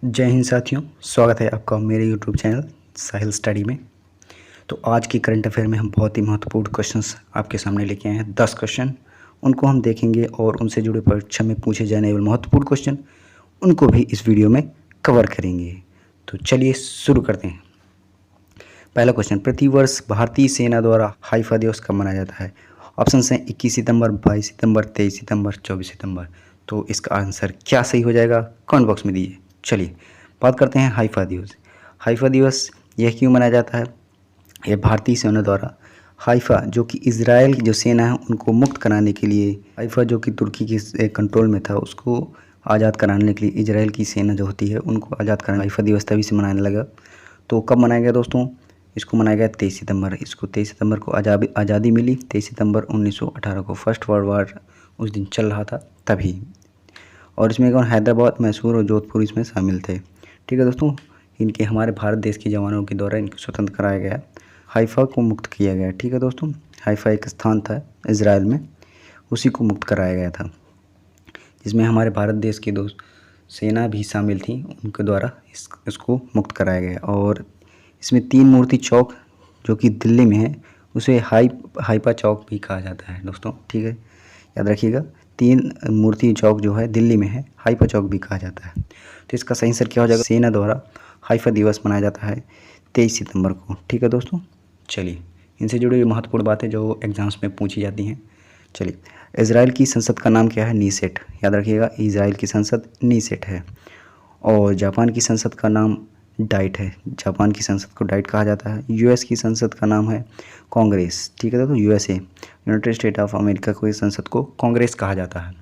जय हिंद साथियों, स्वागत है आपका मेरे यूट्यूब चैनल साहिल स्टडी में। तो आज की करंट अफेयर में हम बहुत ही महत्वपूर्ण क्वेश्चंस आपके सामने लेके आए हैं। 10 क्वेश्चन उनको हम देखेंगे और उनसे जुड़े परीक्षा में पूछे जाने वाले महत्वपूर्ण क्वेश्चन उनको भी इस वीडियो में कवर करेंगे। तो चलिए शुरू करते हैं। पहला क्वेश्चन, प्रतिवर्ष भारतीय सेना द्वारा हाइफा दिवस कब मनाया जाता है? ऑप्शन हैं 21 सितंबर, 22 सितंबर, 23 सितंबर, 24 सितंबर। तो इसका आंसर क्या सही हो जाएगा, कमेंट बॉक्स में दीजिए। चलिए बात करते हैं हाइफा दिवस। हाइफा दिवस यह क्यों मनाया जाता है? यह भारतीय सेना द्वारा हाइफा जो कि इजराइल की जो सेना है उनको मुक्त कराने के लिए, हाइफा जो कि तुर्की के कंट्रोल में था उसको आज़ाद कराने के लिए इजराइल की सेना जो होती है उनको आज़ाद कराने हाइफा दिवस तभी से मनाने लगा। तो कब मनाया गया दोस्तों? इसको मनाया गया 23 सितंबर। इसको 23 सितंबर को आज़ादी मिली। 23 सितंबर 1918 को फर्स्ट वर्ल्ड वार उस दिन चल रहा था तभी। और इसमें कौन, हैदराबाद, मैसूर और जोधपुर इसमें शामिल थे। ठीक है दोस्तों, इनके हमारे भारत देश के जवानों के द्वारा इनको स्वतंत्र कराया गया, हाइफा को मुक्त किया गया। ठीक है दोस्तों, हाइफा एक स्थान था इजराइल में, उसी को मुक्त कराया गया था, जिसमें हमारे भारत देश की दो सेना भी शामिल थी, उनके द्वारा इसको मुक्त कराया गया। और इसमें 3 मूर्ति चौक जो कि दिल्ली में है उसे हाइपा चौक भी कहा जाता है दोस्तों। ठीक है, याद रखिएगा, 3 मूर्ति चौक जो है दिल्ली में है, हाइफा चौक भी कहा जाता है। तो इसका सही आंसर क्या हो जाएगा? सेना द्वारा हाइफा दिवस मनाया जाता है 23 सितंबर को। ठीक है दोस्तों, चलिए इनसे जुड़ी हुई महत्वपूर्ण बातें जो एग्जाम्स में पूछी जाती हैं। चलिए, इजराइल की संसद का नाम क्या है? नीसेट। याद रखिएगा, इजराइल की संसद नीसेट है। और जापान की संसद का नाम डाइट है। जापान की संसद को डाइट कहा जाता है। यूएस की संसद का नाम है कांग्रेस। ठीक है दोस्तों, USA, United state of America को इस संसद को कांग्रेस कहा जाता है।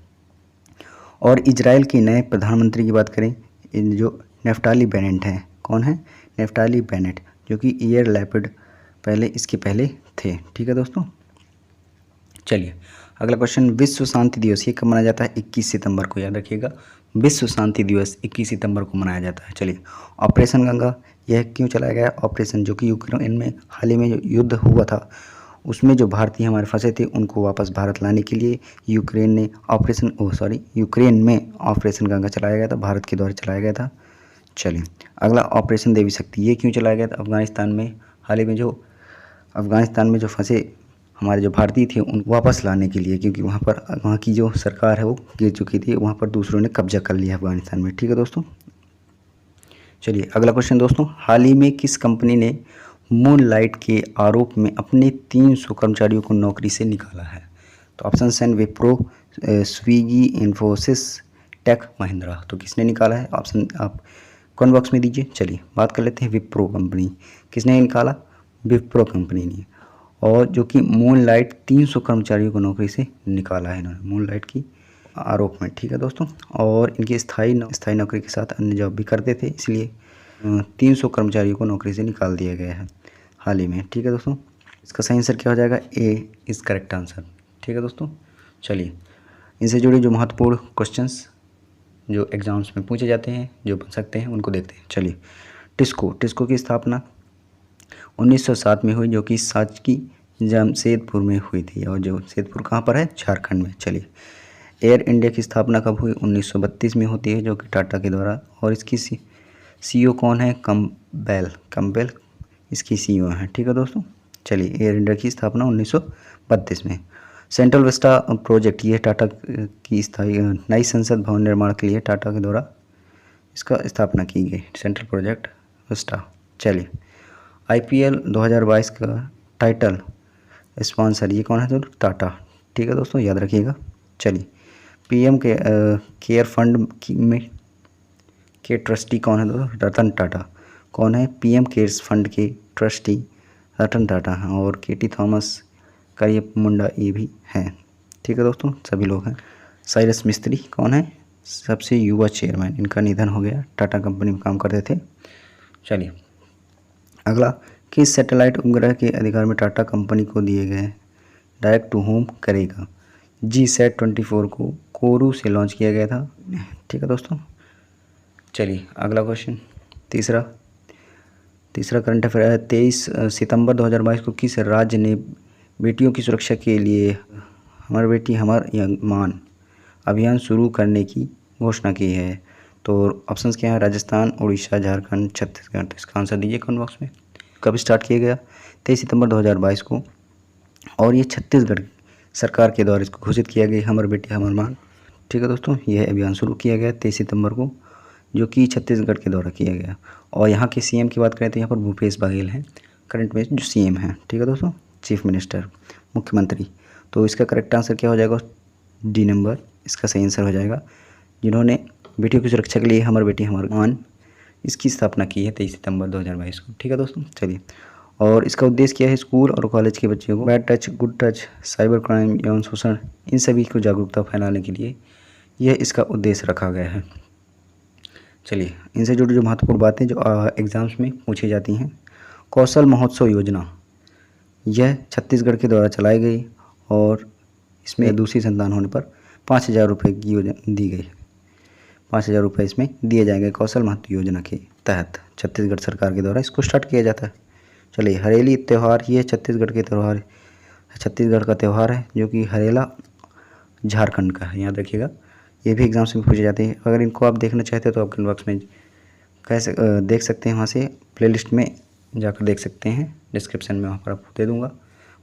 और इजराइल के नए प्रधानमंत्री की बात करें, इन जो नेफ्टाली बेनेट हैं, कौन है? नेफ्टाली बेनेट, जो कि ईयर लैपिड इसके पहले थे। ठीक है दोस्तों, चलिए अगला क्वेश्चन, विश्व शांति दिवस ये कब मनाया जाता है? 21 सितंबर को। याद रखिएगा, विश्व शांति दिवस 21 सितंबर को मनाया जाता है। चलिए, ऑपरेशन गंगा यह क्यों चलाया गया? ऑपरेशन जो कि यूक्रेन में हाल ही में जो युद्ध हुआ था उसमें जो भारतीय हमारे फंसे थे उनको वापस भारत लाने के लिए यूक्रेन में ऑपरेशन गंगा चलाया गया था, भारत के द्वारा चलाया गया था। चलिए अगला, ऑपरेशन देवी शक्ति ये क्यों चलाया गया था? अफगानिस्तान में हाल ही में जो फंसे हमारे जो भारतीय थे उन वापस लाने के लिए, क्योंकि वहाँ की जो सरकार है वो गिर चुकी थी, वहाँ पर दूसरों ने कब्जा कर लिया अफगानिस्तान में। ठीक है दोस्तों, चलिए अगला क्वेश्चन दोस्तों, हाल ही में किस कंपनी ने मूनलाइट के आरोप में अपने 300 कर्मचारियों को नौकरी से निकाला है? तो ऑप्शन हैं विप्रो, स्विगी, इन्फोसिस, टेक महिंद्रा। तो किसने निकाला है? ऑप्शन आप कमेंट बॉक्स में दीजिए। चलिए बात कर लेते हैं विप्रो कंपनी। किसने निकाला? विप्रो कंपनी ने। और जो कि मूनलाइट 300 कर्मचारियों को नौकरी से निकाला है इन्होंने, मूनलाइट की आरोप में। ठीक है दोस्तों, और इनकी स्थायी नौकरी के साथ अन्य जॉब भी करते थे, इसलिए 300 कर्मचारियों को नौकरी से निकाल दिया गया है हाल ही में। ठीक है दोस्तों, इसका सही आंसर क्या हो जाएगा? A is correct answer. ठीक है दोस्तों, चलिए इनसे जुड़े जो महत्वपूर्ण क्वेश्चंस जो एग्जाम्स में पूछे जाते हैं, जो बन सकते हैं, उनको देखते हैं। चलिए, टिस्को की स्थापना 1907 में हुई, जो कि साच की जमशेदपुर में हुई थी। और जो जमशेदपुर कहाँ पर है? झारखंड में। चलिए, एयर इंडिया की स्थापना कब हुई? 1932 में होती है, जो कि टाटा के द्वारा। और इसकी सीईओ कौन है? कैम्पबेल इसकी सीईओ हैं। ठीक है दोस्तों, चलिए एयर इंडिया की स्थापना 1932 में। सेंट्रल विस्टा प्रोजेक्ट ये टाटा की स्थायी नई संसद भवन निर्माण के लिए टाटा के द्वारा इसका स्थापना की गई, सेंट्रल प्रोजेक्ट विस्टा। चलिए, आईपीएल 2022 का टाइटल स्पॉन्सर ये कौन है? तो टाटा। ठीक है दोस्तों, याद रखिएगा। चलिए, पीएम के केयर फंड के ट्रस्टी कौन है? दोस्तों रतन टाटा। कौन है? पीएम केयर्स फंड के ट्रस्टी रतन टाटा हैं। और केटी थॉमस करियप मुंडा ये भी हैं। ठीक है दोस्तों, सभी लोग हैं। साइरस मिस्त्री कौन है? सबसे युवा चेयरमैन, इनका निधन हो गया, टाटा कंपनी में काम करते थे। चलिए अगला, किस सैटेलाइट उपग्रह के अधिकार में टाटा कंपनी को दिए गए? डायरेक्ट टू होम करेगा। GSAT-24 को कोरू से लॉन्च किया गया था। ठीक है दोस्तों, चलिए अगला क्वेश्चन, तीसरा करंट अफेयर है। 23 सितंबर 2022 को किस राज्य ने बेटियों की सुरक्षा के लिए हमारी बेटी हमारा मान अभियान शुरू करने की घोषणा की है? तो ऑप्शंस क्या है, राजस्थान, उड़ीसा, झारखंड, छत्तीसगढ़। तो इसका आंसर दीजिए कमेंट बॉक्स में। कब स्टार्ट किया गया? 23 सितंबर 2022 को। और ये छत्तीसगढ़ सरकार के द्वारा इसको घोषित किया गया, हमर बेटी हमर मान। ठीक है दोस्तों, यह अभियान शुरू किया गया 23 सितंबर को, जो कि छत्तीसगढ़ के द्वारा किया गया। और यहाँ के सीएम की बात करें तो यहाँ पर भूपेश बघेल हैं करंट में जो सीएम हैं। ठीक है दोस्तों, चीफ मिनिस्टर, मुख्यमंत्री। तो इसका करेक्ट आंसर क्या हो जाएगा? डी नंबर इसका सही आंसर हो जाएगा, जिन्होंने बेटियों की सुरक्षा के लिए हमर बेटी हमर मान इसकी स्थापना की है 23 सितंबर 2022 को। ठीक है दोस्तों, चलिए। और इसका उद्देश्य क्या है? स्कूल और कॉलेज के बच्चों को bad touch, good touch, cyber crime, यौन शोषण, इन सभी को जागरूकता फैलाने के लिए यह इसका उद्देश्य रखा गया है। चलिए, इनसे जुड़ी जो महत्वपूर्ण बातें जो एग्ज़ाम्स में पूछी जाती हैं। कौशल महोत्सव योजना, यह छत्तीसगढ़ के द्वारा चलाई गई और इसमें दूसरी संतान होने पर 5,000 रुपये की योजना दी गई। 5,000 रुपये इसमें दिए जाएंगे कौशल महत्व योजना के तहत। छत्तीसगढ़ सरकार के द्वारा इसको स्टार्ट किया जाता है। चलिए, हरेली त्यौहार, ये छत्तीसगढ़ के त्यौहार, छत्तीसगढ़ का त्यौहार है, जो कि हरेला झारखंड का है, याद रखिएगा। ये भी एग्जाम्स में पूछे जाते हैं। अगर इनको आप देखना चाहते हो तो आप कमेंट बॉक्स में देख सकते हैं, वहाँ से प्लेलिस्ट में जाकर देख सकते हैं, डिस्क्रिप्शन में वहाँ पर आपको दे दूँगा,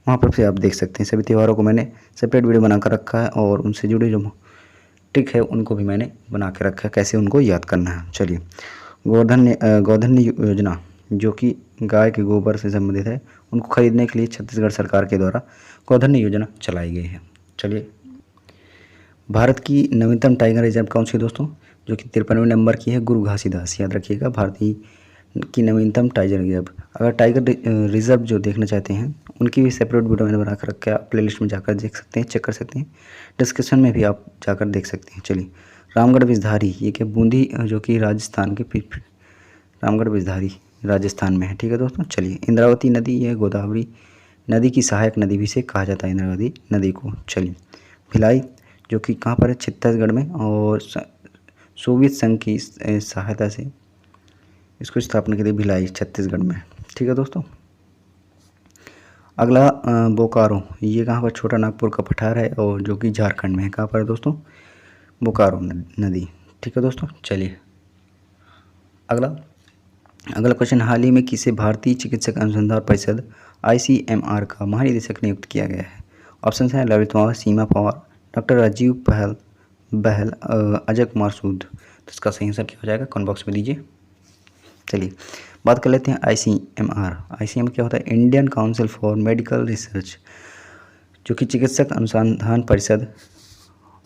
वहाँ पर फिर आप देख सकते हैं। सभी त्योहारों को मैंने सेपरेट वीडियो बनाकर रखा है और उनसे जुड़ी जो ट्रिक है उनको भी मैंने बना के रखा है, कैसे उनको याद करना है। चलिए, गोधन योजना, जो कि गाय के गोबर से संबंधित है, उनको खरीदने के लिए छत्तीसगढ़ सरकार के द्वारा गोधन योजना चलाई गई है। चलिए, भारत की नवीनतम टाइगर रिजर्व कौन सी दोस्तों? जो कि 53वें नंबर की है, गुरु घासीदास, याद रखिएगा। भारतीय की नवीनतम टाइगर रिजर्व। अगर टाइगर रिजर्व जो देखना चाहते हैं उनकी भी सेपरेट वीडियो मैंने बनाकर रखा है, आप प्लेलिस्ट में जाकर देख सकते हैं, चेक कर सकते हैं, डिस्क्रिप्शन में भी आप जाकर देख सकते हैं। चलिए, रामगढ़ विषधारी, ये क्या बूंदी जो कि राजस्थान के रामगढ़ विषधारी राजस्थान में है। ठीक है दोस्तों, चलिए। इंद्रावती नदी, यह गोदावरी नदी की सहायक नदी भी से कहा जाता है इंद्रावती नदी को। चलिए, भिलाई, जो कि कहाँ पर है? छत्तीसगढ़ में, और सोवियत संघ की सहायता से इसको स्थापना की थी भिलाई, छत्तीसगढ़ में। ठीक है दोस्तों, अगला बोकारो, ये कहाँ पर? छोटा नागपुर का पठार है और जो कि झारखंड में है। कहाँ पर है दोस्तों? बोकारो नदी। ठीक है दोस्तों, चलिए। अगला क्वेश्चन, हाल ही में किसे भारतीय चिकित्सक अनुसंधान परिषद ICMR का महानिदेशक नियुक्त किया गया है? ऑप्शन है ललित पवार, सीमा पवार, डॉक्टर राजीव बहल, अजय कुमार सूद। तो इसका सही आंसर क्या हो जाएगा? कमेंट बॉक्स में दीजिए। चलिए, बात कर लेते हैं ICMR क्या होता है? Indian Council for Medical research, जो कि चिकित्सक अनुसंधान परिषद,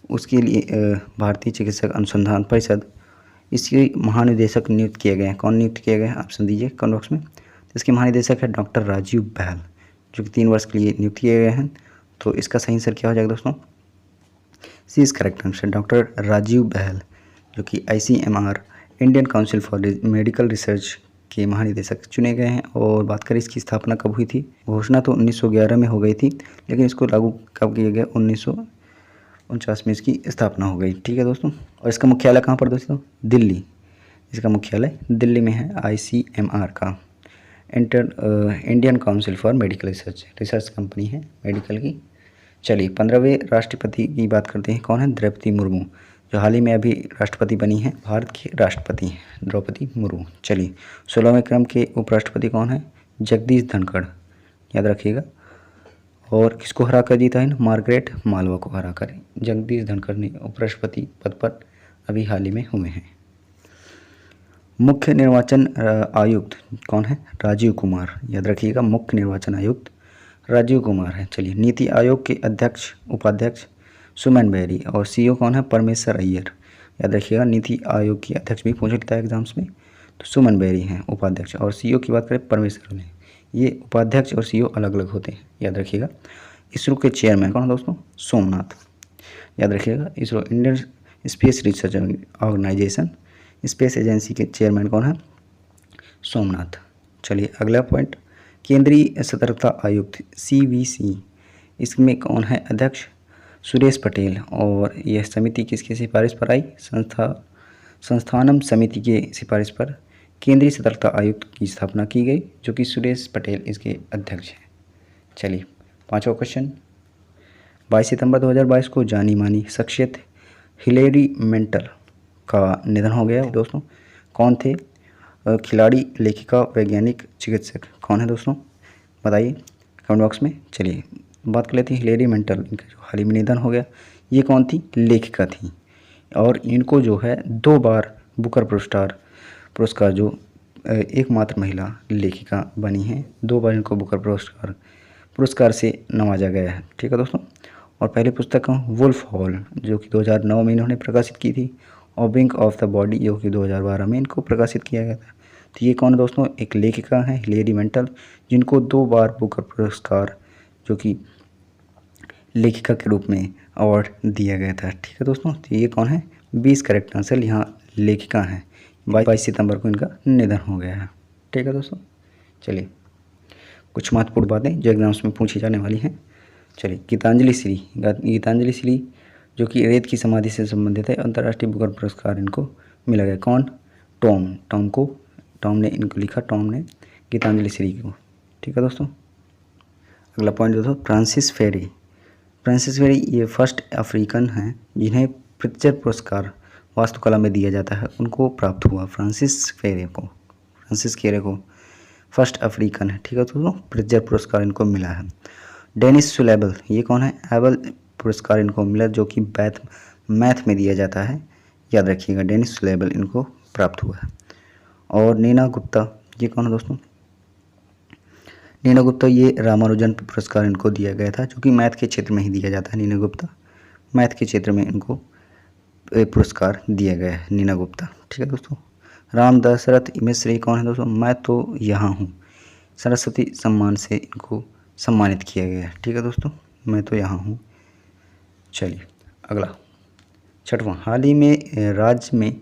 उसके लिए भारतीय चिकित्सक अनुसंधान परिषद, इसके महानिदेशक नियुक्त किए गए हैं। कौन नियुक्त किए गए हैं? ऑप्शन दीजिए कमेंट बॉक्स में। तो इसके महानिदेशक है डॉक्टर राजीव बहल, जो कि 3 वर्ष के लिए नियुक्त किए गए हैं। तो इसका सही आंसर क्या हो जाएगा दोस्तों? C is correct answer, doctor Rajiv Bahl, जो कि ICMR Indian Council for Medical Research के महानिदेशक चुने गए हैं। और बात करें इसकी स्थापना कब हुई थी? घोषणा तो 1911 में हो गई थी, लेकिन इसको लागू कब किया गया? 1949 में इसकी स्थापना हो गई। ठीक है दोस्तों, और इसका मुख्यालय कहाँ पर दोस्तों? दिल्ली। इसका मुख्यालय दिल्ली में है ICMR का। Indian Council for Medical research company है मेडिकल की। चलिए, 15वें राष्ट्रपति की बात करते हैं। कौन है? द्रौपदी मुर्मू, जो हाल ही में अभी राष्ट्रपति बनी है, भारत की राष्ट्रपति हैं द्रौपदी मुर्मू। चलिए, 16वें क्रम के उपराष्ट्रपति कौन है? जगदीश धनखड़, याद रखिएगा। और किसको हरा कर जीता है? मार्गरेट मालवा को हरा कर जगदीश धनखड़ ने उपराष्ट्रपति पद पर अभी हाल ही में हुए हैं। मुख्य निर्वाचन आयुक्त कौन है? राजीव कुमार, याद रखिएगा। मुख्य निर्वाचन आयुक्त राजीव कुमार है। चलिए, नीति आयोग के अध्यक्ष उपाध्यक्ष सुमन बेरी, और CEO कौन है? परमेश्वर अय्यर, याद रखिएगा। नीति आयोग के अध्यक्ष भी पूछ लेता है एग्जाम्स में, तो सुमन बेरी हैं उपाध्यक्ष। और CEO की बात करें परमेश्वर ने। ये उपाध्यक्ष और CEO अलग अलग होते हैं, याद रखिएगा। इसरो के चेयरमैन कौन है दोस्तों? सोमनाथ, याद रखिएगा। ISRO Indian space research organisation, space agency के चेयरमैन कौन है? सोमनाथ। चलिए, अगला पॉइंट, केंद्रीय सतर्कता आयुक्त CVC, इसमें कौन है अध्यक्ष? सुरेश पटेल। और यह समिति किसकी सिफारिश पर आई? संस्थानम समिति के सिफारिश पर केंद्रीय सतर्कता आयुक्त की स्थापना की गई, जो कि सुरेश पटेल इसके अध्यक्ष हैं। चलिए, 5वां क्वेश्चन, 22 सितंबर 2022 को जानी मानी शख्सियत हिलेरी मेंटर का निधन हो गया दोस्तों। कौन थे? खिलाड़ी, लेखिका, वैज्ञानिक, चिकित्सक, कौन है दोस्तों? बताइए कमेंट बॉक्स में। चलिए बात कर लेते हैं हिलेरी मेंटल, इनका जो हाल ही में निधन हो गया। ये कौन थी? लेखिका थी, और इनको जो है 2 बार बुकर पुरस्कार जो एकमात्र महिला लेखिका बनी हैं, 2 बार इनको बुकर पुरस्कार से नवाजा गया है। ठीक है दोस्तों। और पहली पुस्तक वुल्फ हॉल जो कि 2009 में इन्होंने प्रकाशित की थी, और विंग ऑफ द बॉडी जो कि 2012 में इनको प्रकाशित किया गया था। तो ये कौन है दोस्तों? एक लेखिका हैं हिलेरी मेंटल, जिनको 2 बार बुकर पुरस्कार जो कि लेखिका के रूप में अवार्ड दिया गया था। ठीक है दोस्तों। तो ये कौन है? 20 करेक्ट आंसर यहाँ लेखिका हैं। 22 सितंबर को इनका निधन हो गया है। ठीक है दोस्तों। चलिए कुछ महत्वपूर्ण बातें जो एग्जाम्स में पूछी जाने वाली हैं। चलिए गीतांजलि श्री जो कि रेत की समाधि से संबंधित है, अंतर्राष्ट्रीय बुकर पुरस्कार इनको मिला गया। कौन? टॉम ने इनको लिखा, टॉम ने गीतांजलि श्री को। ठीक है दोस्तों। अगला पॉइंट दोस्तों, फ्रांसिस फेरी ये फर्स्ट अफ्रीकन हैं जिन्हें प्रित्जर पुरस्कार वास्तुकला में दिया जाता है, उनको प्राप्त हुआ। फ्रांसिस केरे को फर्स्ट अफ्रीकन है। ठीक है दोस्तों। प्रित्जर पुरस्कार इनको मिला है। डेनिस सुलेबल ये कौन है? एबल पुरस्कार इनको मिला जो कि मैथ में दिया जाता है, याद रखिएगा। डेनिस सुलेबल इनको प्राप्त हुआ है। और नीना गुप्ता ये कौन है दोस्तों? नीना गुप्ता ये रामानुजन पुरस्कार इनको दिया गया था, जो कि मैथ के क्षेत्र में ही दिया जाता है। नीना गुप्ता मैथ के क्षेत्र में इनको पुरस्कार दिया गया है, नीना गुप्ता। ठीक है दोस्तों। राम दशरथ मिश्र कौन है दोस्तों? मैं तो यहाँ हूँ, सरस्वती सम्मान से इनको सम्मानित किया गया है। ठीक है दोस्तों। मैं तो यहाँ हूँ। चलिए अगला 6वां, हाल ही में राज्य में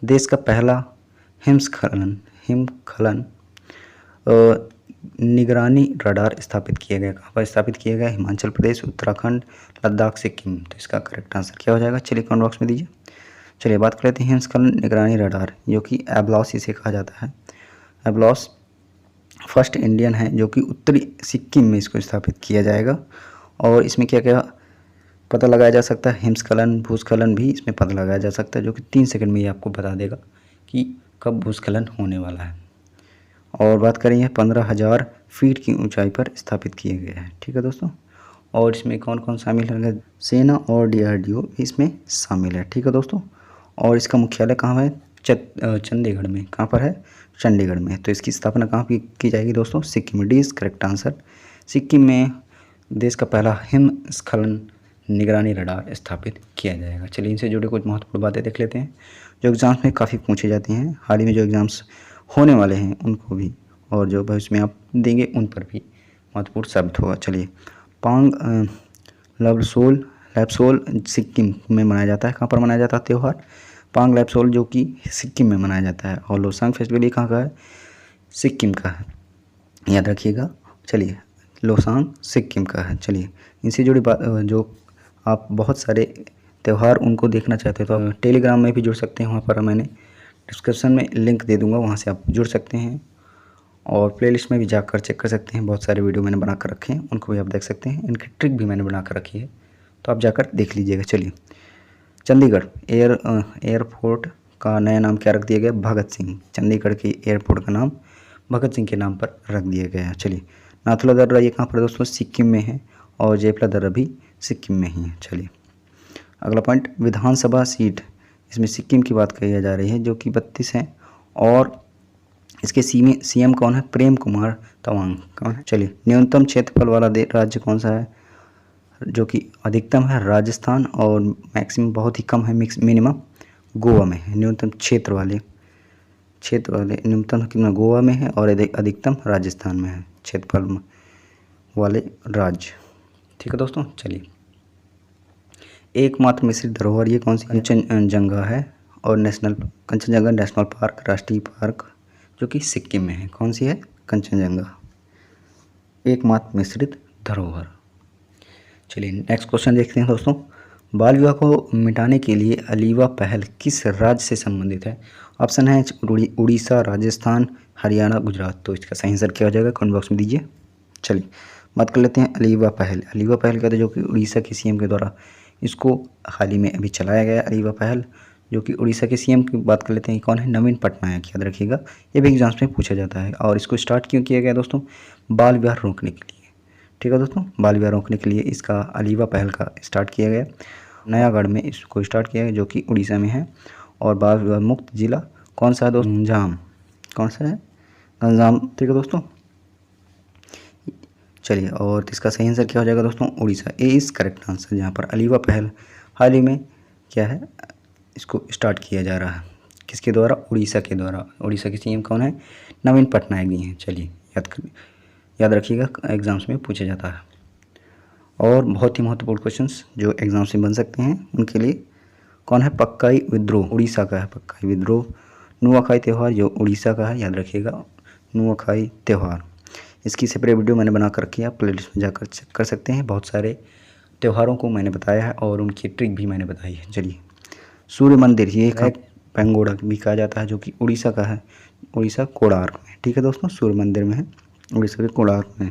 देश का पहला हिमस्खलन निगरानी रडार स्थापित किया गया। कहाँ पर स्थापित किया गया? हिमाचल प्रदेश, उत्तराखंड, लद्दाख, सिक्किम। तो इसका करेक्ट आंसर क्या हो जाएगा? चलिए कमेंट बॉक्स में दीजिए। चलिए बात कर लेते हैं हिमस्खलन निगरानी रडार, जो कि एबलॉस इसे कहा जाता है। एबलॉस फर्स्ट इंडियन है जो कि उत्तरी सिक्किम में इसको स्थापित किया जाएगा। और इसमें क्या क्या पता लगाया जा सकता है? हिमस्खलन, भूस्खलन भी इसमें पता लगाया जा सकता है, जो कि 3 सेकंड में ये आपको बता देगा कि कब भूस्खलन होने वाला है। और बात करें यह 15,000 फीट की ऊंचाई पर स्थापित किए गए हैं। ठीक है दोस्तों। और इसमें कौन कौन शामिल है? सेना और DRDO भी इसमें शामिल है। ठीक है दोस्तों। और इसका मुख्यालय कहाँ है? चंडीगढ़ में। कहाँ पर है? चंडीगढ़ में। तो इसकी स्थापना कहाँ की जाएगी दोस्तों? सिक्किम में। D is correct answer. Sikkim में देश का पहला हिमस्खलन निगरानी रडार स्थापित किया जाएगा। चलिए इनसे जुड़े कुछ महत्वपूर्ण बातें देख लेते हैं जो एग्जाम्स में काफ़ी पूछी जाती हैं। हाल ही में जो एग्ज़ाम्स होने वाले हैं उनको भी, और जो भविष्य में आप देंगे उन पर भी महत्वपूर्ण साबित होगा। चलिए पांग लैपसोल सिक्किम में मनाया जाता है। कहाँ पर मनाया जाता है त्यौहार? पांग लैपसोल जो कि सिक्किम में मनाया जाता है। और लोसांग फेस्टिवल ये कहाँ का है? सिक्किम का है, याद रखिएगा। चलिए लोसांग सिक्किम का है। चलिए इनसे जुड़ी बात, जो आप बहुत सारे त्यौहार उनको देखना चाहते हैं तो आप टेलीग्राम में भी जुड़ सकते हैं। वहाँ पर मैंने डिस्क्रिप्शन में लिंक दे दूँगा, वहाँ से आप जुड़ सकते हैं। और प्लेलिस्ट में भी जाकर चेक कर सकते हैं, बहुत सारे वीडियो मैंने बना कर रखे हैं, उनको भी आप देख सकते हैं। इनकी ट्रिक भी मैंने बना कर रखी है, तो आप जाकर देख लीजिएगा। चलिए चंडीगढ़ एयरपोर्ट का नया नाम क्या रख दिया गया? भगत सिंह। चंडीगढ़ के एयरपोर्ट का नाम भगत सिंह के नाम पर रख दिया गया है। चलिए नाथुला दर्रा ये कहाँ पर दोस्तों? सिक्किम में है। और जेपला दर्रा भी सिक्किम में ही है। चलिए अगला पॉइंट, विधानसभा सीट, इसमें सिक्किम की बात कही जा रही है, जो कि 32 हैं। और इसके CM कौन है? प्रेम कुमार तवांग। कौन है? चलिए न्यूनतम क्षेत्रफल वाला राज्य कौन सा है? जो कि अधिकतम है राजस्थान, और मैक्सिमम बहुत ही कम है, मिनिमम गोवा में है। न्यूनतम क्षेत्र वाले न्यूनतम कितना गोवा में है, और अधिकतम राजस्थान में है क्षेत्रफल वाले राज्य। ठीक है दोस्तों। चलिए एकमात्र मिश्रित धरोहर ये कौन सी? कंचनजंगा है। और कंचनजंगा नेशनल पार्क, राष्ट्रीय पार्क, जो कि सिक्किम में है। कौन सी है? कंचनजंगा एकमात्र मिश्रित धरोहर। चलिए नेक्स्ट क्वेश्चन देखते हैं दोस्तों। बाल विवाह को मिटाने के लिए अलीवा पहल किस राज्य से संबंधित है? ऑप्शन है उड़ीसा, राजस्थान, हरियाणा, गुजरात। तो इसका सही आंसर क्या हो जाएगा? कमेंट बॉक्स में दीजिए। चलिए बात कर लेते हैं अलीवा पहल कहते हैं जो कि उड़ीसा के CM के द्वारा इसको हाल ही में अभी चलाया गया। अलीवा पहल जो कि उड़ीसा के सीएम की बात कर लेते हैं, कौन है, नवीन पटनायक, याद रखिएगा, ये भी एग्जाम्स में पूछा जाता है। और इसको स्टार्ट क्यों किया गया दोस्तों, बाल विवाह रोकने के लिए, ठीक है दोस्तों, बाल विवाह रोकने के लिए इसका अलीवा पहल का स्टार्ट किया गया, नयागढ़ में इसको स्टार्ट किया गया जो कि उड़ीसा में है। और बाल विवाह मुक्त जिला कौन सा है दोस्तों, गंजाम, कौन सा है, गंजाम, ठीक है दोस्तों। चलिए, और इसका सही आंसर क्या हो जाएगा दोस्तों, Orissa, A is correct answer, जहाँ पर अलीवा पहल हाल ही में क्या है, इसको स्टार्ट किया जा रहा है, किसके द्वारा, उड़ीसा के द्वारा। उड़ीसा के सीएम कौन है, नवीन पटनायक जी हैं। चलिए याद रखिएगा, एग्जाम्स में पूछा जाता है। और बहुत ही महत्वपूर्ण क्वेश्चंस जो एग्जाम्स में बन सकते हैं उनके लिए, कौन है, पक्काई विद्रोह, उड़ीसा का है पक्काई विद्रोह। नुआखाई त्यौहार जो उड़ीसा का है, याद रखिएगा, नुआखाई त्यौहार। इसकी सेपरेट वीडियो मैंने बना कर रखी है, आप प्लेलिस्ट में जाकर चेक कर सकते हैं। बहुत सारे त्योहारों को मैंने बताया है और उनकी ट्रिक भी मैंने बताई है। चलिए, सूर्य मंदिर, ये एक पेंगोड़ा भी कहा जाता है जो कि उड़ीसा का है, उड़ीसा कोणार्क में, ठीक है दोस्तों, सूर्य मंदिर में है, उड़ीसा के कोणार्क में।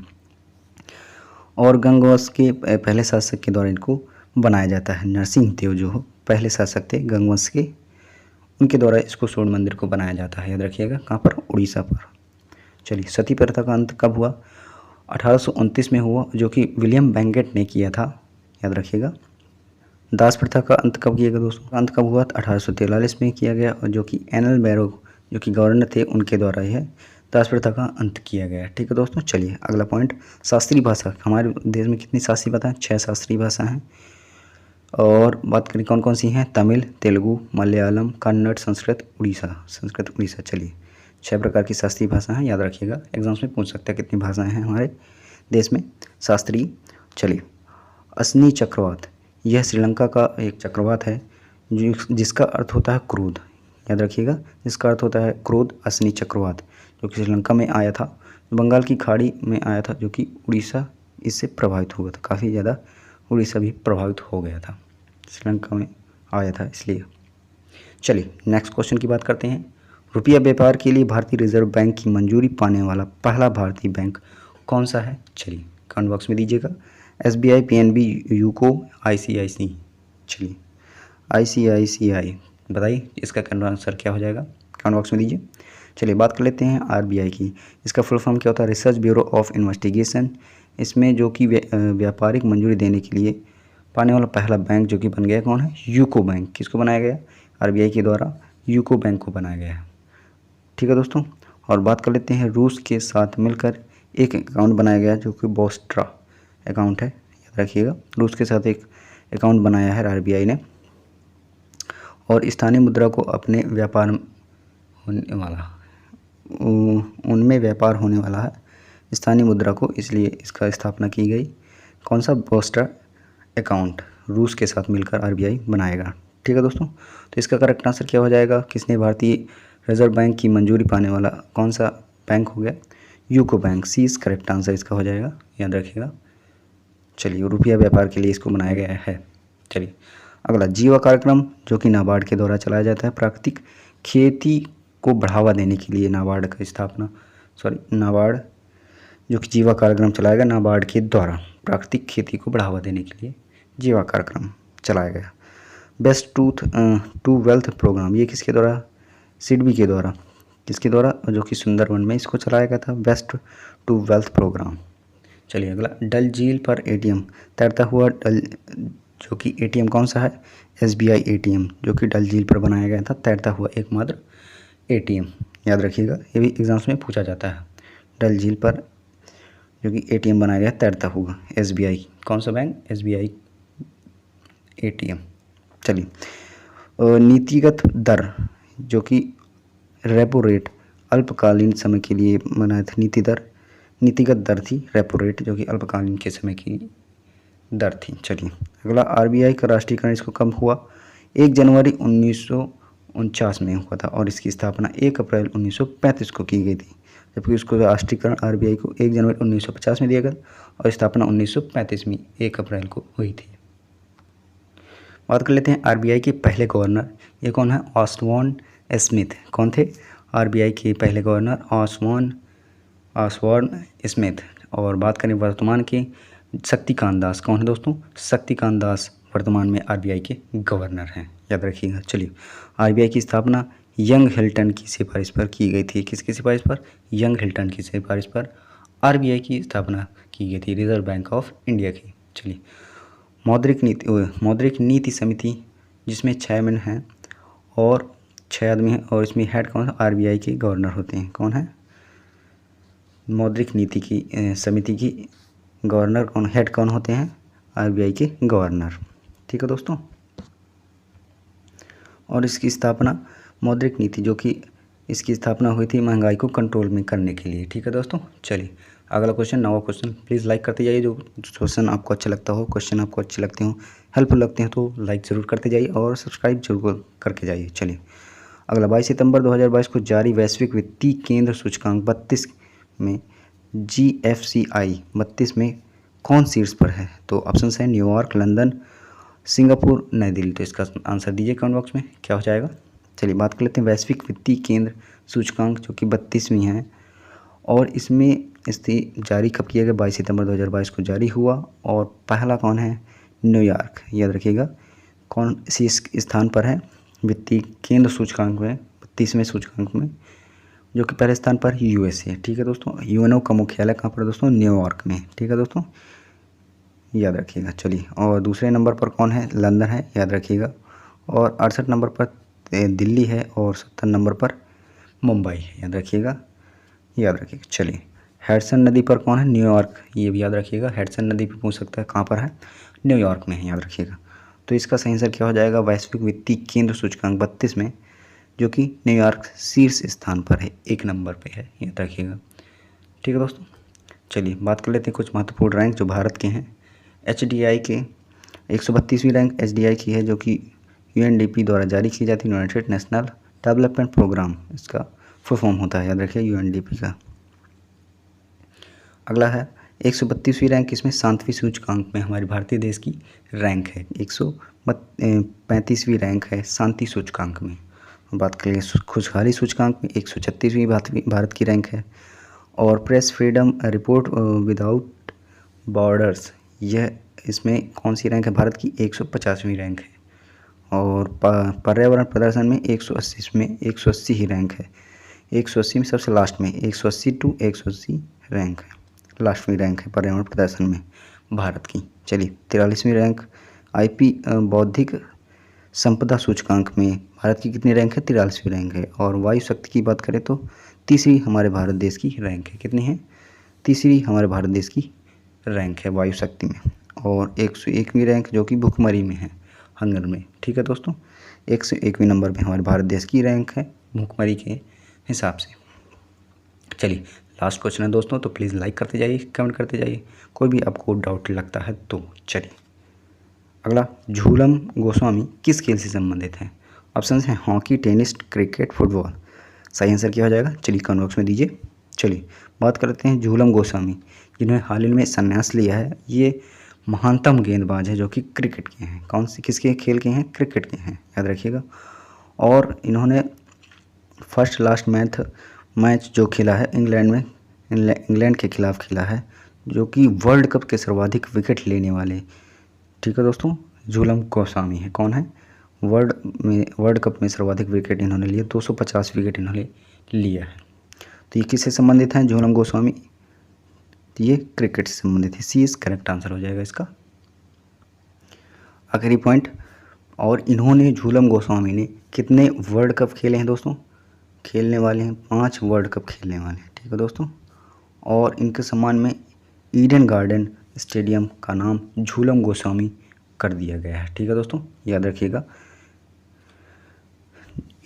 और गंगवंश के पहले शासक के द्वारा इनको बनाया जाता है, नरसिंह देव जो पहले शासक थे गंगवंश के, उनके द्वारा इसको सूर्य मंदिर को बनाया जाता है, याद रखिएगा, कहाँ पर, उड़ीसा पर। चलिए, सती प्रथा का अंत कब हुआ, 1829 में हुआ, जो कि विलियम बेंगेट ने किया था, याद रखिएगा। दास प्रथा का अंत कब किया गया दोस्तों, अंत कब हुआ, 1843 में किया गया, और जो कि एनएल बैरो जो कि गवर्नर थे उनके द्वारा यह दास प्रथा का अंत किया गया, ठीक है दोस्तों। चलिए, अगला पॉइंट, शास्त्रीय भाषा, हमारे देश में कितनी शास्त्रीय भाषा है, 6 शास्त्रीय भाषा हैं। और बात करें कौन कौन सी हैं, तमिल, तेलुगु, मलयालम, कन्नड़, संस्कृत, उड़ीसा। चलिए, 6 प्रकार की शास्त्रीय भाषा हैं, याद रखिएगा, एग्जाम्स में पूछ सकता है कितनी भाषाएं हैं हमारे देश में शास्त्रीय। चलिए, असनी चक्रवात, यह श्रीलंका का एक चक्रवात है जिसका अर्थ होता है क्रोध, याद रखिएगा, जिसका अर्थ होता है क्रोध, असनी चक्रवात, जो कि श्रीलंका में आया था, बंगाल की खाड़ी में आया था, जो कि उड़ीसा इससे प्रभावित हुआ था, काफ़ी ज़्यादा उड़ीसा भी प्रभावित हो गया था, श्रीलंका में आया था इसलिए। चलिए, नेक्स्ट क्वेश्चन की बात करते हैं। रुपया व्यापार के लिए भारतीय रिजर्व बैंक की मंजूरी पाने वाला पहला भारतीय बैंक कौन सा है, चलिए कमेंट बॉक्स में दीजिएगा। SBI, PNB, UCO, ICICI। चलिए, ICICI, बताइए इसका आंसर क्या हो जाएगा, कमेंट बॉक्स में दीजिए। चलिए, बात कर लेते हैं RBI की। इसका फुल फॉर्म क्या होता है, रिसर्च ब्यूरो ऑफ इन्वेस्टिगेशन। इसमें जो कि व्यापारिक मंजूरी देने के लिए पाने वाला पहला बैंक जो कि बन गया, कौन है, यूको बैंक। किसको बनाया गया, RBI के द्वारा यूको बैंक को बनाया गया है, ठीक है दोस्तों। और बात कर लेते हैं, रूस के साथ मिलकर एक अकाउंट बनाया गया जो कि बोस्ट्रा अकाउंट है, याद रखिएगा, रूस के साथ एक अकाउंट बनाया है RBI ने। और स्थानीय मुद्रा को अपने व्यापार होने वाला, उनमें व्यापार होने वाला है स्थानीय मुद्रा को, इसलिए इसका स्थापना की गई, कौन सा, बोस्ट्रा अकाउंट, रूस के साथ मिलकर RBI बनाएगा, ठीक है दोस्तों। तो इसका करेक्ट आंसर क्या हो जाएगा, किसने भारतीय रिजर्व बैंक की मंजूरी पाने वाला कौन सा बैंक हो गया, UCO bank, C is correct answer इसका हो जाएगा, याद रखिएगा। चलिए, रुपया व्यापार के लिए इसको बनाया गया है। चलिए, अगला, जीवा कार्यक्रम जो कि नाबार्ड के द्वारा चलाया जाता है, प्राकृतिक खेती को बढ़ावा देने के लिए नाबार्ड का स्थापना, नाबार्ड जो कि जीवा कार्यक्रम चलाएगा नाबार्ड के द्वारा, प्राकृतिक खेती को बढ़ावा देने के लिए जीवा कार्यक्रम चलाया गया। बेस्ट टू वेल्थ प्रोग्राम, ये किसके द्वारा, सिडबी के द्वारा, किसके द्वारा, जो कि सुंदरवन में इसको चलाया गया था, बेस्ट टू वेल्थ प्रोग्राम। चलिए, अगला, डल झील पर ATM तैरता हुआ, डल जो कि ATM कौन सा है, SBI ATM, जो कि डल झील पर बनाया गया था, तैरता हुआ एकमात्र ATM, याद रखिएगा, ये भी एग्जाम्स में पूछा जाता है। डल झील पर जो कि ATM बनाया गया तैरता हुआ, SBI, कौन सा बैंक, SBI ATM। चलिए, नीतिगत दर जो कि रेपो रेट अल्पकालीन समय के लिए बनाया था, नीतिगत दर थी रेपो रेट, जो कि अल्पकालीन के समय की दर थी। चलिए, अगला, RBI का राष्ट्रीयकरण इसको कब हुआ, 1 जनवरी 1949 में हुआ था, और इसकी स्थापना 1 अप्रैल 1935 को की गई थी, जबकि उसको राष्ट्रीयकरण RBI को 1 जनवरी 1950 में दिया गया और स्थापना 1935 में 1 अप्रैल को हुई थी। बात कर लेते हैं RBI के पहले गवर्नर, ये कौन है, ऑस्बॉर्न स्मिथ, कौन थे, RBI के पहले गवर्नर ऑस्बॉर्न स्मिथ। और बात करें वर्तमान के, शक्तिकांत दास, कौन है दोस्तों, शक्तिकांत दास वर्तमान में RBI के गवर्नर हैं, याद रखिएगा। चलिए, आरबीआई की स्थापना यंग हिल्टन की सिफारिश पर की गई थी। किसकी सिफारिश पर? यंग हिल्टन की सिफारिश पर आरबीआई की स्थापना की गई थी, रिजर्व बैंक ऑफ इंडिया की। चलिए, मौद्रिक नीति समिति जिसमें 6 मेंबर हैं और 6 आदमी हैं, और इसमें हेड कौन है? आरबीआई के गवर्नर होते हैं। कौन है? मौद्रिक नीति की समिति की गवर्नर कौन, हेड कौन होते हैं? आरबीआई के गवर्नर। ठीक है दोस्तों। और इसकी स्थापना मौद्रिक नीति, जो कि इसकी स्थापना हुई थी महंगाई को कंट्रोल में करने के लिए। ठीक है दोस्तों। चलिए, अगला क्वेश्चन, नवा क्वेश्चन। प्लीज़ लाइक करते जाइए, जो क्वेश्चन आपको अच्छा लगता हो, क्वेश्चन आपको अच्छे लगते हो, हेल्पफुल लगते हैं तो लाइक ज़रूर करते जाइए और सब्सक्राइब जरूर करके जाइए। चलिए, अगला 22 सितंबर 2022 को जारी वैश्विक वित्तीय केंद्र सूचकांक 32 में GFCI 32 में कौन शीर्ष पर है? तो ऑप्शन है न्यूयॉर्क, लंदन, सिंगापुर, नई दिल्ली। तो इसका आंसर दीजिए कमेंट बॉक्स में, क्या हो जाएगा। चलिए, बात कर लेते हैं वैश्विक वित्तीय केंद्र सूचकांक, जो कि 32वीं है, और इसमें जारी कब किया गया? 22 सितंबर 2022 को जारी हुआ, और पहला कौन है? न्यूयॉर्क। याद रखिएगा, कौन सी स्थान पर है वित्तीय केंद्र सूचकांक में, 32वें सूचकांक में, जो कि पहले स्थान पर यूएसए। ठीक है दोस्तों। यूएनओ का मुख्यालय कहाँ पर है दोस्तों? न्यूयॉर्क में। ठीक है दोस्तों, याद रखिएगा। चलिए, और दूसरे नंबर पर कौन है? लंदन है, याद रखिएगा। और 68 नंबर पर दिल्ली है, और 70 नंबर पर मुंबई है, याद रखिएगा। चलिए, हेडसन नदी पर कौन है? न्यूयॉर्क। ये भी याद रखिएगा, हेडसन नदी पर पूछ सकता है, कहाँ पर है? न्यूयॉर्क में है, याद रखिएगा। तो इसका सही आंसर क्या हो जाएगा? वैश्विक वित्तीय केंद्र सूचकांक 32 में, जो कि न्यूयॉर्क शीर्ष स्थान पर है, 1 नंबर पे है, याद रखिएगा। ठीक है दोस्तों। चलिए, बात कर लेते हैं कुछ महत्वपूर्ण रैंक जो भारत के हैं। HDI के 132वीं रैंक HDI की है, जो कि UNDP द्वारा जारी की जाती है, यूनाइटेड नेशनल डेवलपमेंट प्रोग्राम इसका फुल फॉर्म होता है, याद रखिए, UNDP का। अगला है 132वीं रैंक, इसमें शांति सूचकांक में हमारे भारतीय देश की रैंक है। 135वीं रैंक है शांति सूचकांक में। बात करें खुशहाली सूचकांक में 136वीं भारत की रैंक है। और press freedom report without borders, यह इसमें कौन सी रैंक है? भारत की 150वीं रैंक है। और पर्यावरण प्रदर्शन में 180 में 180 ही रैंक है। 180 में सबसे लास्ट में 180 टू 180 रैंक है, लास्टवीं रैंक है पर्यावरण प्रदर्शन में भारत की। चलिए, 43वीं रैंक IP बौद्धिक संपदा सूचकांक में भारत की कितनी रैंक है? 43वीं रैंक है। और वायु शक्ति की बात करें तो तीसरी हमारे भारत देश की रैंक है। कितनी है? तीसरी हमारे भारत देश की रैंक है वायु शक्ति में। और 101वीं रैंक जो कि भुखमरी में है, हंगर में। ठीक है दोस्तों, 101वीं नंबर पे हमारे भारत देश की रैंक है भुखमरी के हिसाब से। चलिए, लास्ट क्वेश्चन है दोस्तों, तो प्लीज़ लाइक करते जाइए, कमेंट करते जाइए, कोई भी आपको डाउट लगता है तो। चलिए, अगला, झूलन गोस्वामी किस खेल से संबंधित है? ऑप्शन हैं हॉकी, टेनिस, क्रिकेट, फुटबॉल। सही आंसर क्या हो जाएगा? चलिए, कमेंट बॉक्स में दीजिए। चलिए, बात करते हैं झूलन गोस्वामी, जिन्होंने हाल ही में संन्यास लिया है। ये महानतम गेंदबाज है जो कि क्रिकेट के हैं। कौन से किसके खेल के हैं? क्रिकेट के हैं, याद रखिएगा। और इन्होंने फर्स्ट लास्ट मैच जो खेला है इंग्लैंड में, इंग्लैंड के खिलाफ खेला है, जो कि वर्ल्ड कप के सर्वाधिक विकेट लेने वाले, ठीक है दोस्तों, झूलन गोस्वामी है। कौन है? वर्ल्ड कप में सर्वाधिक विकेट इन्होंने लिए, 250 विकेट इन्होंने लिया है। तो ये किससे संबंधित हैं? झूलन गोस्वामी। तो ये क्रिकेट से संबंधित है। सी इज करेक्ट आंसर हो जाएगा इसका। आखिरी पॉइंट, और इन्होंने, झूलन गोस्वामी ने कितने वर्ल्ड कप खेले हैं दोस्तों? खेलने वाले हैं 5 वर्ल्ड कप खेलने वाले हैं। ठीक है दोस्तों। और इनके सम्मान में ईडन गार्डन स्टेडियम का नाम झूलन गोस्वामी कर दिया गया है। ठीक है दोस्तों, याद रखिएगा,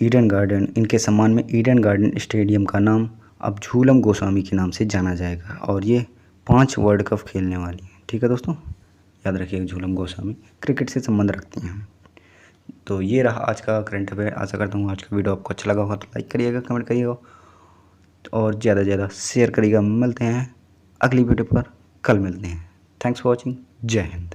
ईडन गार्डन, इनके सम्मान में ईडन गार्डन स्टेडियम का नाम अब झूलन गोस्वामी के नाम से जाना जाएगा। और ये 5 वर्ल्ड कप खेलने वाली हैं। ठीक है दोस्तों, याद रखिएगा, झूलन गोस्वामी क्रिकेट से संबंध रखती हैं। तो ये रहा आज का करंट अफेयर। आशा करता हूँ आज का वीडियो आपको अच्छा लगा होगा, तो लाइक करिएगा, कमेंट करिएगा और ज़्यादा से ज़्यादा शेयर करिएगा। मिलते हैं अगली वीडियो पर, कल मिलते हैं। Thanks for watching. जय हिंद।